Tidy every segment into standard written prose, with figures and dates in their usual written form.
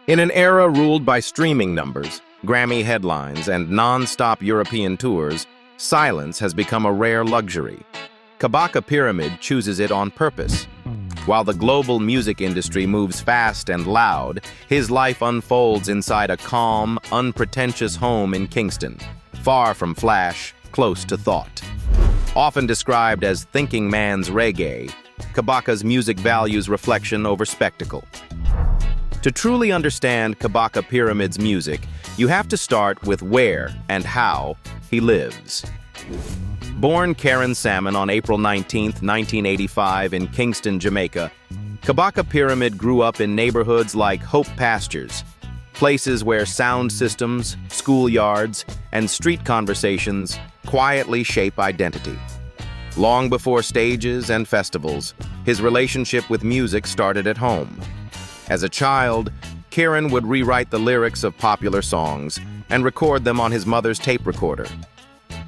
In an era ruled by streaming numbers, Grammy headlines, and non-stop European tours, silence has become a rare luxury. Kabaka Pyramid chooses it on purpose. While the global music industry moves fast and loud, his life unfolds inside a calm, unpretentious home in Kingston, far from flash, close to thought. Often described as thinking man's reggae, Kabaka's music values reflection over spectacle. To truly understand Kabaka Pyramid's music, you have to start with where and how he lives. Born Karen Salmon on April 19, 1985 in Kingston, Jamaica, Kabaka Pyramid grew up in neighborhoods like Hope Pastures, places where sound systems, schoolyards, and street conversations quietly shape identity. Long before stages and festivals, his relationship with music started at home. As a child, Kieran would rewrite the lyrics of popular songs and record them on his mother's tape recorder.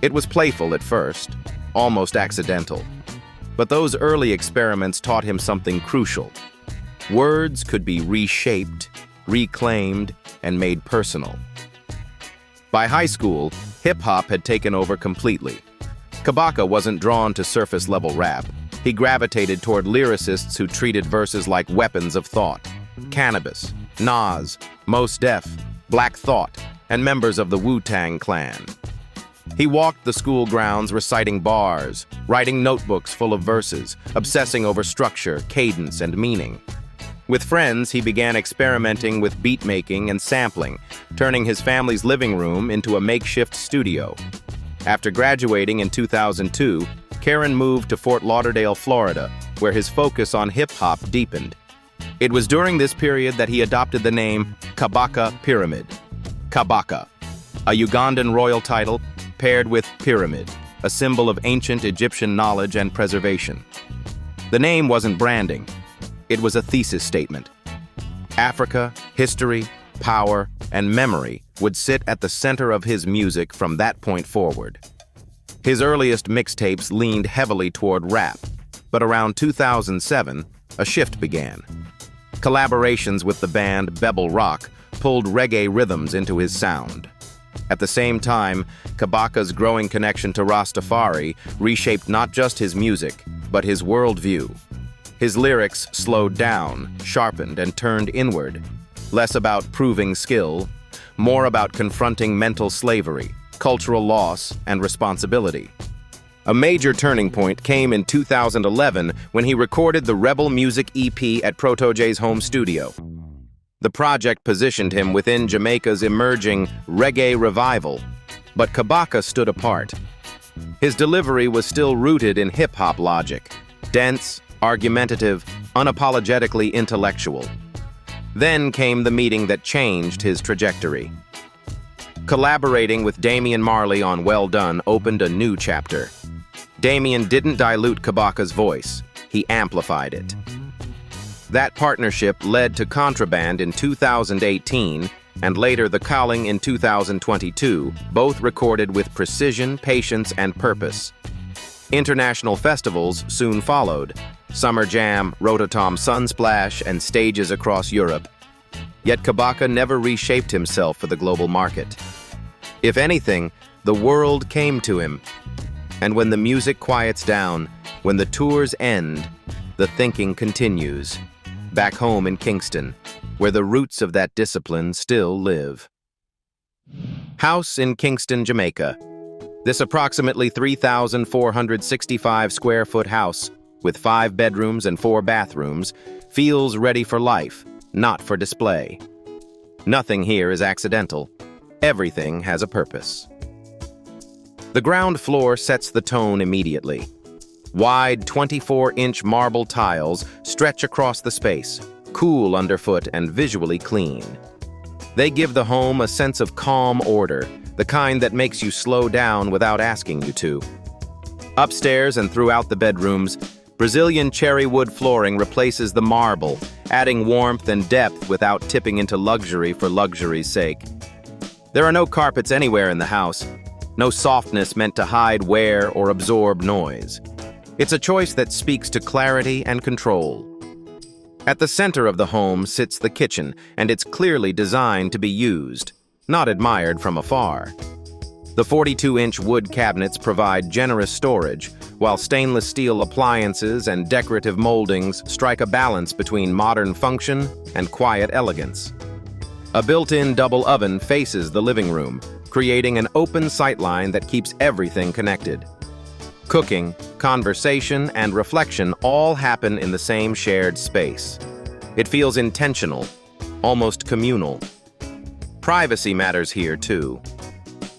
It was playful at first, almost accidental. But those early experiments taught him something crucial. Words could be reshaped, reclaimed, and made personal. By high school, hip-hop had taken over completely. Kabaka wasn't drawn to surface-level rap. He gravitated toward lyricists who treated verses like weapons of thought. Cannabis, Nas, Mos Def, Black Thought, and members of the Wu-Tang Clan. He walked the school grounds reciting bars, writing notebooks full of verses, obsessing over structure, cadence, and meaning. With friends, he began experimenting with beat making and sampling, turning his family's living room into a makeshift studio. After graduating in 2002, Karen moved to Fort Lauderdale, Florida, where his focus on hip-hop deepened. It was during this period that he adopted the name Kabaka Pyramid. Kabaka, a Ugandan royal title paired with pyramid, a symbol of ancient Egyptian knowledge and preservation. The name wasn't branding. It was a thesis statement. Africa, history, power, and memory would sit at the center of his music from that point forward. His earliest mixtapes leaned heavily toward rap, but around 2007, a shift began. Collaborations with the band Bebel Rock pulled reggae rhythms into his sound. At the same time, Kabaka's growing connection to Rastafari reshaped not just his music, but his worldview. His lyrics slowed down, sharpened, and turned inward, less about proving skill, more about confronting mental slavery, cultural loss, and responsibility. A major turning point came in 2011 when he recorded the Rebel Music EP at Protoje's home studio. The project positioned him within Jamaica's emerging reggae revival, but Kabaka stood apart. His delivery was still rooted in hip-hop logic, dense, argumentative, unapologetically intellectual. Then came the meeting that changed his trajectory. Collaborating with Damian Marley on Well Done opened a new chapter. Damian didn't dilute Kabaka's voice, he amplified it. That partnership led to Contraband in 2018 and later The Calling in 2022, both recorded with precision, patience, and purpose. International festivals soon followed, Summer Jam, Rototom Sunsplash, and stages across Europe. Yet Kabaka never reshaped himself for the global market. If anything, the world came to him. And when the music quiets down, when the tours end, the thinking continues. Back home in Kingston, where the roots of that discipline still live. House in Kingston, Jamaica. This approximately 3,465 square foot house, with 5 bedrooms and 4 bathrooms, feels ready for life, not for display. Nothing here is accidental. Everything has a purpose. The ground floor sets the tone immediately. Wide 24-inch marble tiles stretch across the space, cool underfoot and visually clean. They give the home a sense of calm order, the kind that makes you slow down without asking you to. Upstairs and throughout the bedrooms, Brazilian cherry wood flooring replaces the marble, adding warmth and depth without tipping into luxury for luxury's sake. There are no carpets anywhere in the house, no softness meant to hide wear or absorb noise. It's a choice that speaks to clarity and control. At the center of the home sits the kitchen, and it's clearly designed to be used, not admired from afar. The 42-inch wood cabinets provide generous storage, while stainless steel appliances and decorative moldings strike a balance between modern function and quiet elegance. A built-in double oven faces the living room, creating an open sightline that keeps everything connected. Cooking, conversation, and reflection all happen in the same shared space. It feels intentional, almost communal. Privacy matters here, too.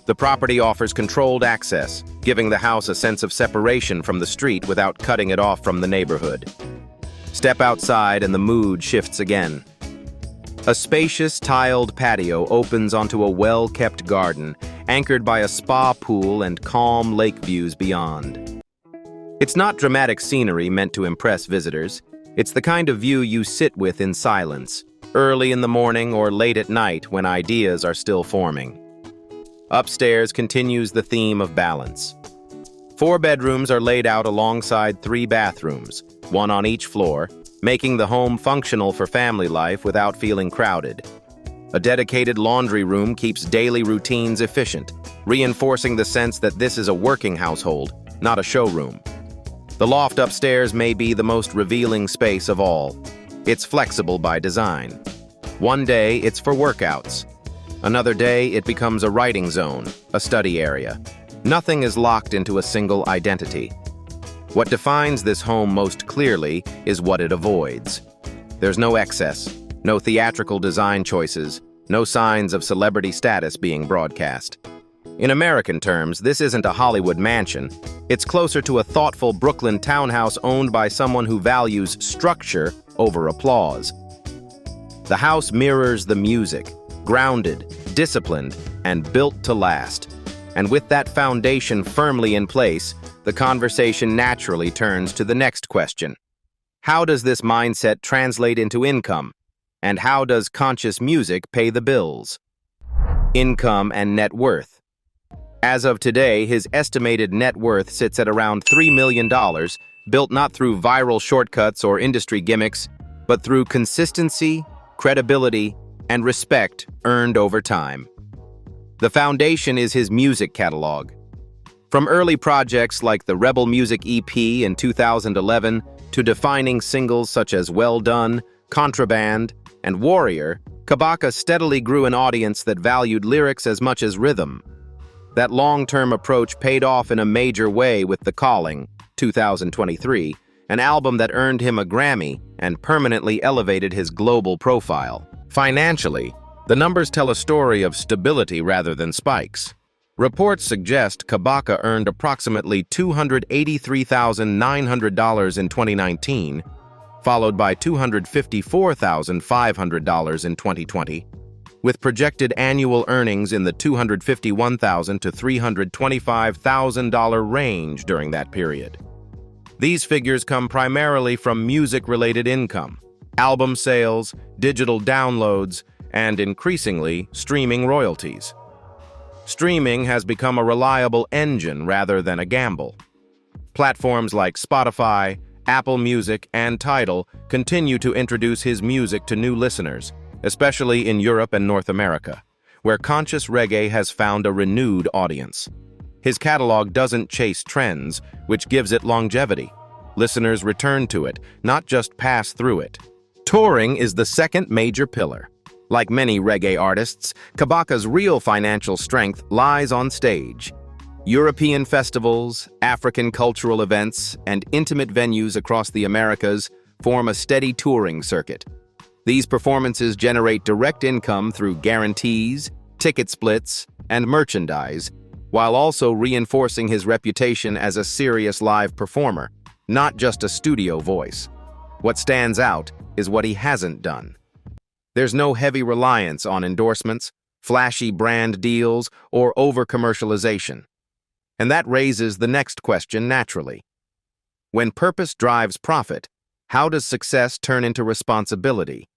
The property offers controlled access, giving the house a sense of separation from the street without cutting it off from the neighborhood. Step outside and the mood shifts again. A spacious, tiled patio opens onto a well-kept garden, anchored by a spa pool and calm lake views beyond. It's not dramatic scenery meant to impress visitors. It's the kind of view you sit with in silence, early in the morning or late at night when ideas are still forming. Upstairs continues the theme of balance. 4 bedrooms are laid out alongside 3 bathrooms, one on each floor, making the home functional for family life without feeling crowded. A dedicated laundry room keeps daily routines efficient, reinforcing the sense that this is a working household, not a showroom. The loft upstairs may be the most revealing space of all. It's flexible by design. One day it's for workouts. Another day it becomes a writing zone, a study area. Nothing is locked into a single identity. What defines this home most clearly is what it avoids. There's no excess, no theatrical design choices, no signs of celebrity status being broadcast. In American terms, this isn't a Hollywood mansion. It's closer to a thoughtful Brooklyn townhouse owned by someone who values structure over applause. The house mirrors the music, grounded, disciplined, and built to last. And with that foundation firmly in place, the conversation naturally turns to the next question. How does this mindset translate into income? And how does conscious music pay the bills? Income and net worth. As of today, his estimated net worth sits at around $3 million, built not through viral shortcuts or industry gimmicks, but through consistency, credibility, and respect earned over time. The foundation is his music catalog. From early projects like the Rebel Music EP in 2011 to defining singles such as Well Done, Contraband, and Warrior, Kabaka steadily grew an audience that valued lyrics as much as rhythm. That long-term approach paid off in a major way with The Calling, 2023, an album that earned him a Grammy and permanently elevated his global profile. Financially, the numbers tell a story of stability rather than spikes. Reports suggest Kabaka earned approximately $283,900 in 2019, followed by $254,500 in 2020, with projected annual earnings in the $251,000 to $325,000 range during that period. These figures come primarily from music-related income, album sales, digital downloads, and increasingly, streaming royalties. Streaming has become a reliable engine rather than a gamble. Platforms like Spotify, Apple Music, and Tidal continue to introduce his music to new listeners, especially in Europe and North America, where conscious reggae has found a renewed audience. His catalog doesn't chase trends, which gives it longevity. Listeners return to it, not just pass through it. Touring is the second major pillar. Like many reggae artists, Kabaka's real financial strength lies on stage. European festivals, African cultural events, and intimate venues across the Americas form a steady touring circuit. These performances generate direct income through guarantees, ticket splits, and merchandise, while also reinforcing his reputation as a serious live performer, not just a studio voice. What stands out is what he hasn't done. There's no heavy reliance on endorsements, flashy brand deals, or over-commercialization. And that raises the next question naturally. When purpose drives profit, how does success turn into responsibility?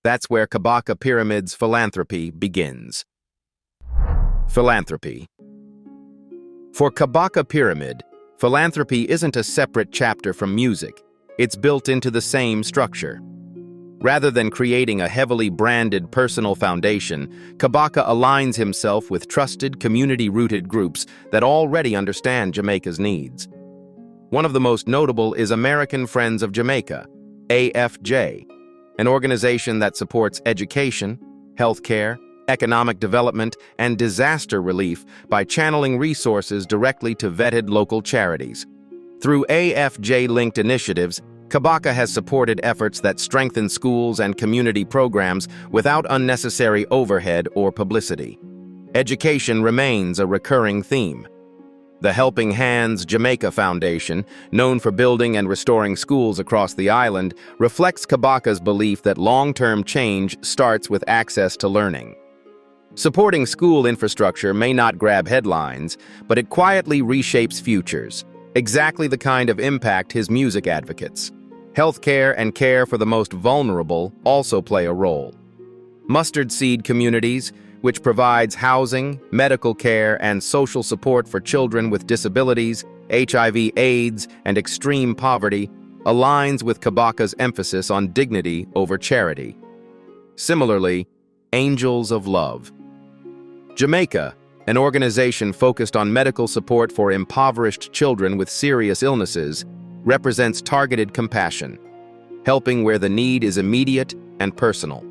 That's where Kabaka Pyramid's philanthropy begins. Philanthropy. For Kabaka Pyramid, philanthropy isn't a separate chapter from music. It's built into the same structure. Rather than creating a heavily branded personal foundation, Kabaka aligns himself with trusted, community-rooted groups that already understand Jamaica's needs. One of the most notable is American Friends of Jamaica, AFJ, an organization that supports education, healthcare, economic development, and disaster relief by channeling resources directly to vetted local charities. Through AFJ-linked initiatives, Kabaka has supported efforts that strengthen schools and community programs without unnecessary overhead or publicity. Education remains a recurring theme. The Helping Hands Jamaica Foundation, known for building and restoring schools across the island, reflects Kabaka's belief that long-term change starts with access to learning. Supporting school infrastructure may not grab headlines, but it quietly reshapes futures, exactly the kind of impact his music advocates. Healthcare and care for the most vulnerable also play a role. Mustard Seed Communities, which provides housing, medical care, and social support for children with disabilities, HIV/AIDS, and extreme poverty, aligns with Kabaka's emphasis on dignity over charity. Similarly, Angels of Love Jamaica, an organization focused on medical support for impoverished children with serious illnesses, represents targeted compassion, helping where the need is immediate and personal.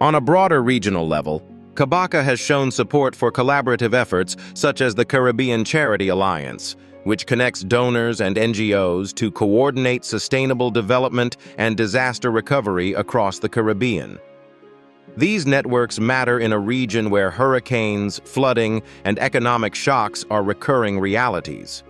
On a broader regional level, Kabaka has shown support for collaborative efforts such as the Caribbean Charity Alliance, which connects donors and NGOs to coordinate sustainable development and disaster recovery across the Caribbean. These networks matter in a region where hurricanes, flooding, and economic shocks are recurring realities.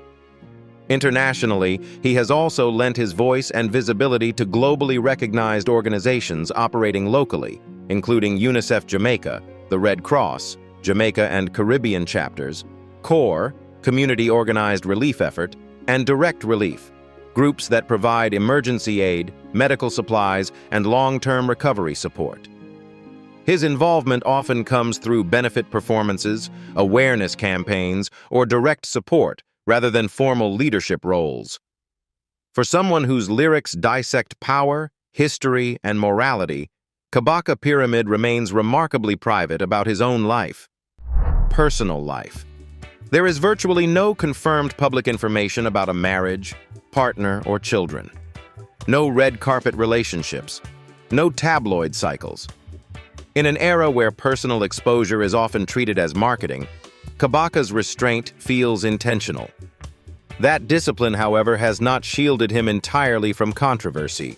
Internationally, he has also lent his voice and visibility to globally recognized organizations operating locally, including UNICEF Jamaica, the Red Cross, Jamaica and Caribbean chapters, CORE, Community Organized Relief Effort, and Direct Relief, groups that provide emergency aid, medical supplies, and long-term recovery support. His involvement often comes through benefit performances, awareness campaigns, or direct support, rather than formal leadership roles. For someone whose lyrics dissect power, history, and morality, Kabaka Pyramid remains remarkably private about his own life. Personal life. There is virtually no confirmed public information about a marriage, partner, or children. No red carpet relationships. No tabloid cycles. In an era where personal exposure is often treated as marketing, Kabaka's restraint feels intentional. That discipline, however, has not shielded him entirely from controversy.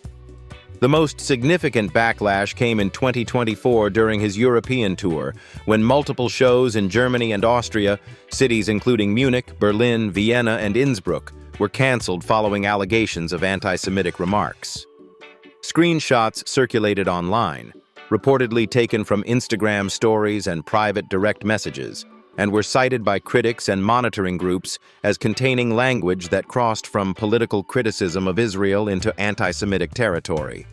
The most significant backlash came in 2024 during his European tour, when multiple shows in Germany and Austria, cities including Munich, Berlin, Vienna, and Innsbruck, were canceled following allegations of anti-Semitic remarks. Screenshots circulated online, reportedly taken from Instagram stories and private direct messages, and were cited by critics and monitoring groups as containing language that crossed from political criticism of Israel into anti-Semitic territory.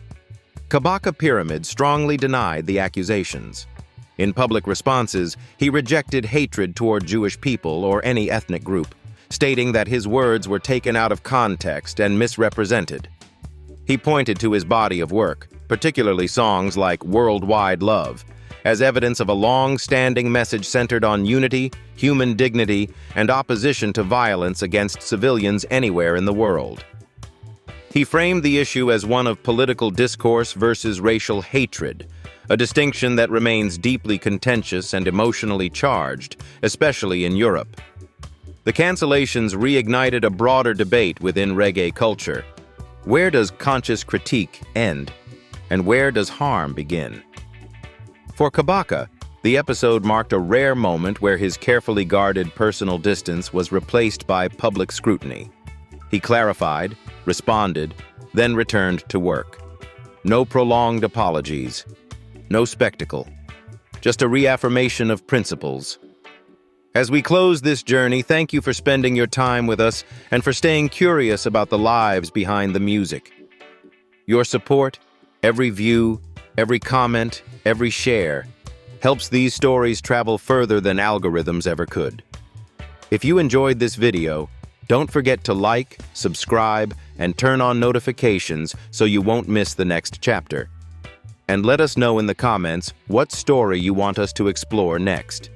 Kabaka Pyramid strongly denied the accusations. In public responses, he rejected hatred toward Jewish people or any ethnic group, stating that his words were taken out of context and misrepresented. He pointed to his body of work, particularly songs like Worldwide Love, as evidence of a long-standing message centered on unity, human dignity, and opposition to violence against civilians anywhere in the world. He framed the issue as one of political discourse versus racial hatred, a distinction that remains deeply contentious and emotionally charged, especially in Europe. The cancellations reignited a broader debate within reggae culture. Where does conscious critique end, and where does harm begin? For Kabaka, the episode marked a rare moment where his carefully guarded personal distance was replaced by public scrutiny. He clarified, responded, then returned to work. No prolonged apologies, no spectacle, just a reaffirmation of principles. As we close this journey, thank you for spending your time with us and for staying curious about the lives behind the music. Your support, every view, every comment, every share, helps these stories travel further than algorithms ever could. If you enjoyed this video, don't forget to like, subscribe, and turn on notifications so you won't miss the next chapter. and let us know in the comments what story you want us to explore next.